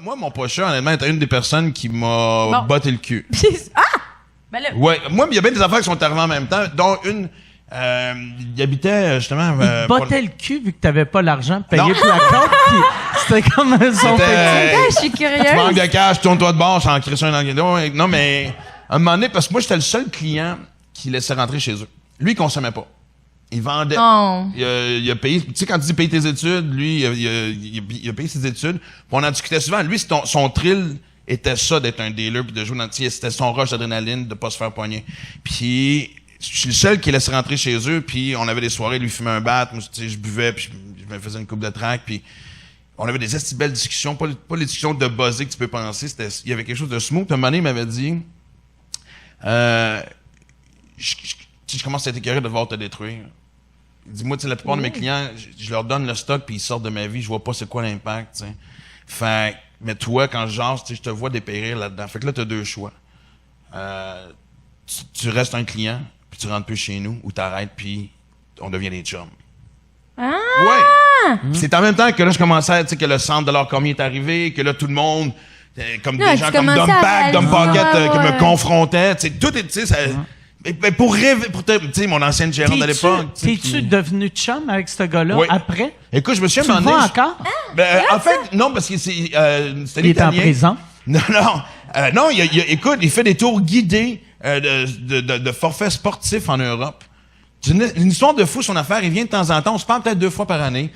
Moi, mon pocheur, honnêtement, était une des personnes qui m'a botté le cul. Ah! Ben là... Ouais, moi, il y a bien des affaires qui sont arrivées en même temps, dont une... il habitait, justement... il bottait le cul vu que t'avais pas l'argent pour payer pour la carte, puis c'était comme son Je suis curieuse. Tu manques de cash, tourne-toi de bord, j'en crée ça un anglais. Non, mais... À un moment donné, parce que moi, j'étais le seul client qui laissait rentrer chez eux. Lui, il consommait pas. Il vendait. Oh. Il a payé... Tu sais, quand tu dis payer tes études, lui, il a payé ses études. Puis on en discutait souvent. Lui, son thrill était ça, d'être un dealer, puis de jouer dans... C'était son rush d'adrénaline, de pas se faire poigner. Puis... Je suis le seul qui laisse rentrer chez eux, puis on avait des soirées, lui fumait un bat, moi, tu sais, je buvais, puis je me faisais une coupe de track, puis on avait des belles discussions, pas les discussions de buzzer que tu peux penser, il y avait quelque chose de smooth. Puis un moment donné, il m'avait dit, je commence à être écœuré de devoir te détruire. Il dit, moi, tu sais, la plupart de mes clients, je leur donne le stock, puis ils sortent de ma vie, je vois pas c'est quoi l'impact, tu sais. Fait, mais toi, quand je jase, tu sais, je te vois dépérir là-dedans. Fait que là, t'as deux choix. Tu restes un client, puis tu rentres plus chez nous, ou t'arrêtes, puis on devient des chums. Ah! Ouais! C'est en même temps que là, je commençais, tu sais, que le $100 commis est arrivé, que là, tout le monde, comme là, des gens comme Dumpack, Dumpocket, qui me confrontaient, tu sais, tout est, tu sais, ça... Mais pour rêver, tu sais, mon ancienne gérante de l'époque... T'es-tu devenu chum avec ce gars-là après? Écoute, je me suis Tu le vois encore? En fait, non, parce que c'était Il est en prison? Non, écoute, il fait des tours guidés de forfaits sportifs en Europe. C'est une histoire de fou, son affaire. Il vient de temps en temps. On se parle peut-être 2 fois par année.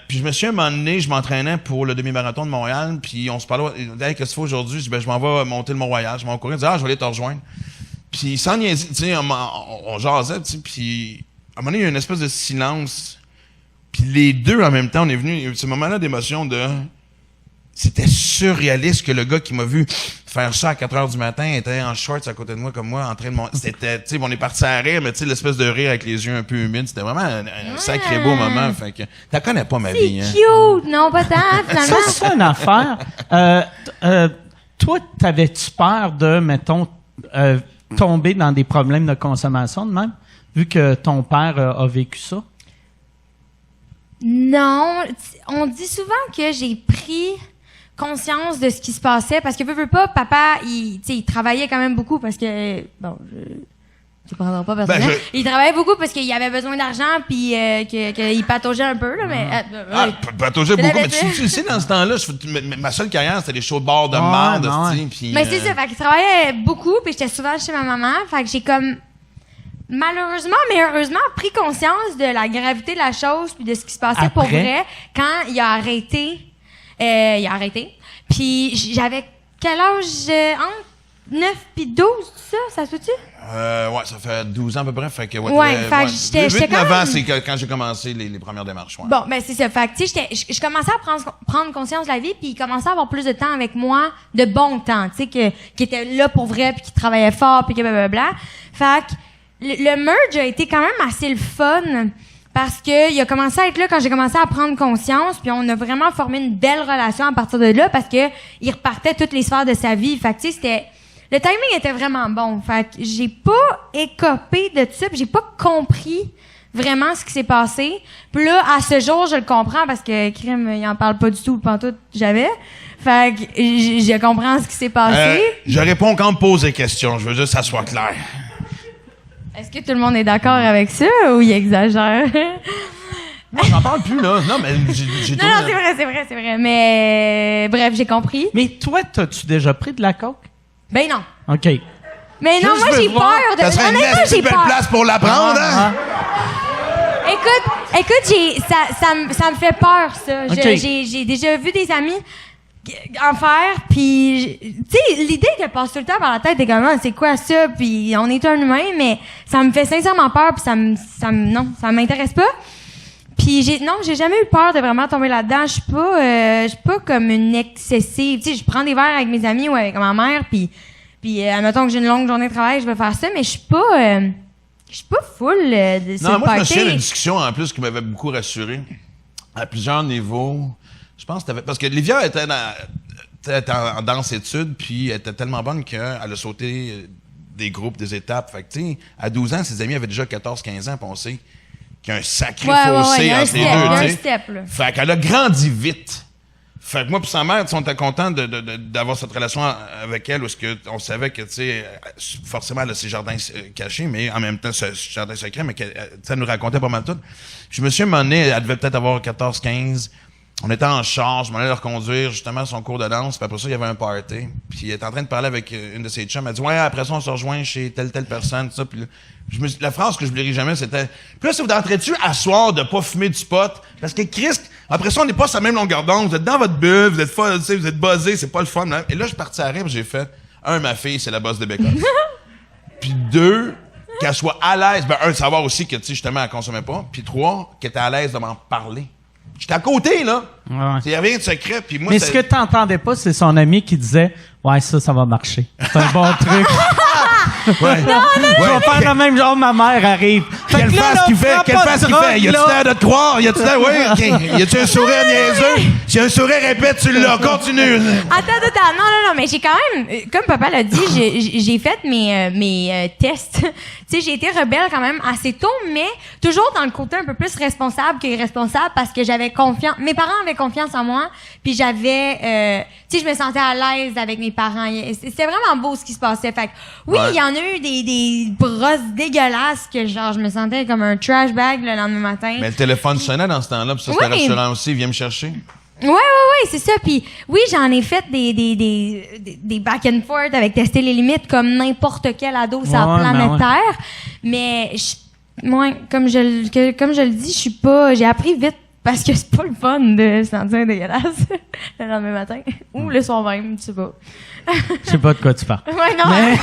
Puis je me suis un moment donné, je m'entraînais pour le demi-marathon de Montréal. Puis on se parlait, hey, qu'est-ce que tu fais aujourd'hui? Je dis, je m'en vais monter le Mont-Royal. Je m'en courir. Je dis, je vais aller te rejoindre. Puis sans niaiser, tu sais, on jasait, tu sais. Puis à un moment donné, il y a une espèce de silence. Puis les deux, en même temps, on est venus, ce moment-là d'émotion de... C'était surréaliste que le gars qui m'a vu faire ça à 4 heures du matin était en shorts à côté de moi, comme moi, en train de monter. C'était, tu sais, on est parti à rire, mais tu sais, l'espèce de rire avec les yeux un peu humides, c'était vraiment un sacré beau moment. Fait que, t'en connais pas ma vie, hein. C'est cute! Non, pas tant, finalement. Ça, c'est une affaire. Toi, t'avais-tu peur de, mettons, tomber dans des problèmes de consommation de même, vu que ton père a vécu ça? Non. On dit souvent que j'ai pris conscience de ce qui se passait parce que veux pas, papa, il travaillait quand même beaucoup parce que bon, je prendrai pas personnellement. Il travaillait beaucoup parce qu'il avait besoin d'argent puis qu'il pataugeait un peu là, mais pataugeait beaucoup, mais tu sais dans ce temps-là, ma seule carrière c'était des shows de bar de merde, puis mais c'est ça, fait qu'il travaillait beaucoup puis j'étais souvent chez ma maman, fait que j'ai comme malheureusement, mais heureusement, pris conscience de la gravité de la chose puis de ce qui se passait pour vrai quand il a arrêté. Puis j'avais quel âge? Entre 9 puis 12, ça se peut-tu? Ouais, ça fait 12 ans à peu près. Fait que, fait que j'étais 9 ans, c'est quand j'ai commencé les premières démarches. Ouais. Bon, ben c'est ça. Fait que, tu sais, je commençais à prendre conscience de la vie puis il commençait à avoir plus de temps avec moi, de bon temps, tu sais, qui était là pour vrai puis qui travaillait fort puis que blablabla. Fait que le merge a été quand même assez le fun parce que il a commencé à être là quand j'ai commencé à prendre conscience puis on a vraiment formé une belle relation à partir de là parce que il repartait toutes les sphères de sa vie. Fait que tu sais, c'était le timing était vraiment bon. Fait que j'ai pas écopé de tout ça, puis j'ai pas compris vraiment ce qui s'est passé. Puis là, à ce jour, je le comprends parce que Crime, il en parle pas du tout, pantoute, j'avais. Fait que je comprends ce qui s'est passé. Je réponds quand on me pose des questions. Je veux juste que ça soit clair. Est-ce que tout le monde est d'accord avec ça ou il exagère? Non, j'en parle plus, là. Non, mais j'ai Non, c'est vrai. Mais bref, j'ai compris. Mais toi, t'as-tu déjà pris de la coke? Ben non. OK. Mais non, moi, j'ai peur de... Ça serait une belle place pour l'apprendre, hein? Écoute, ça me fait peur, ça. Okay. J'ai déjà vu des amis en faire, puis tu sais, l'idée te passe tout le temps par la tête, t'es comme, c'est quoi ça? Puis on est un humain, mais ça me fait sincèrement peur, puis ça m'intéresse pas. Puis j'ai jamais eu peur de vraiment tomber là-dedans. Je suis pas comme une excessive. Tu sais, je prends des verres avec mes amis ou avec ma mère, puis admettons que j'ai une longue journée de travail, je vais faire ça, mais je suis pas full de ce Non, moi, je me souviens party. d'une discussion, en plus, qui m'avait beaucoup rassuré. À plusieurs niveaux. Je pense que parce que Livia était en danse-études, puis elle était tellement bonne qu'elle a sauté des groupes, des étapes. Fait que, tu sais, à 12 ans, ses amis avaient déjà 14-15 ans, puis on sait qu'il y a un sacré fossé entre les deux, tu sais. Fait qu'elle a grandi vite. Fait que moi pis sa mère, on était contents d'avoir cette relation avec elle, où on savait que, tu sais, forcément, elle a ses jardins cachés, mais en même temps, ce jardin secret, mais ça nous racontait pas mal tout. Je me suis donné, elle devait peut-être avoir 14, 15. On était en charge, je m'en allais leur conduire justement à son cours de danse, puis après ça, il y avait un party. Puis elle était en train de parler avec une de ses chums. Elle dit, ouais, après ça, on se rejoint chez telle personne, tout ça. Puis là, la phrase que je n'oublierai jamais, c'était, puis là, si vous tenterez-tu à soir de pas fumer du pot? Parce que Christ, après ça, on n'est pas sur la même longueur d'onde. Vous êtes dans votre bulle, vous êtes buzzé, c'est pas le fun. Là. Et là, je suis parti à rire, j'ai fait, ma fille, c'est la boss de Bécosse. Puis 2, qu'elle soit à l'aise. Ben, 1, savoir aussi que, tu sais, justement, elle consommait pas. Puis 3, qu'elle était à l'aise de m'en parler. J'étais à côté, là. Ouais. Il n'y a rien de secret. Puis moi, mais ce que t'entendais pas, c'est son ami qui disait « Ouais, ça va marcher. C'est un bon truc. » Ouais. Je vais faire le même genre, ma mère arrive. Quelle face qu'il fait? Quelle face qu'il fait? Y a-tu l'air de te croire? Y a-tu l'air? Oui, OK. Y a-tu un sourire niaiseux? Si un sourire répète, tu l'as. Continue. Attends. Non, mais j'ai quand même, comme papa l'a dit, j'ai fait mes tests. Tu sais, j'ai été rebelle quand même assez tôt, mais toujours dans le côté un peu plus responsable qu'irresponsable parce que j'avais confiance. Mes parents avaient confiance en moi, puis j'avais, tu sais, je me sentais à l'aise avec mes parents. C'était vraiment beau ce qui se passait. Fait que, oui, il y en a eu des brosses dégueulasses que genre je me sentais comme un trash bag le lendemain matin. Mais le téléphone sonnait dans ce temps-là, puis ça, c'était rassurant aussi. Viens me chercher. Ouais, c'est ça. Puis oui, j'en ai fait des back and forth avec tester les limites comme n'importe quel ado sur la planète Terre. Mais moi, comme je le dis, j'ai appris vite parce que c'est pas le fun de se sentir dégueulasse le lendemain matin ou le soir même, tu sais pas. Je sais pas de quoi tu parles. Ouais, non. Mais...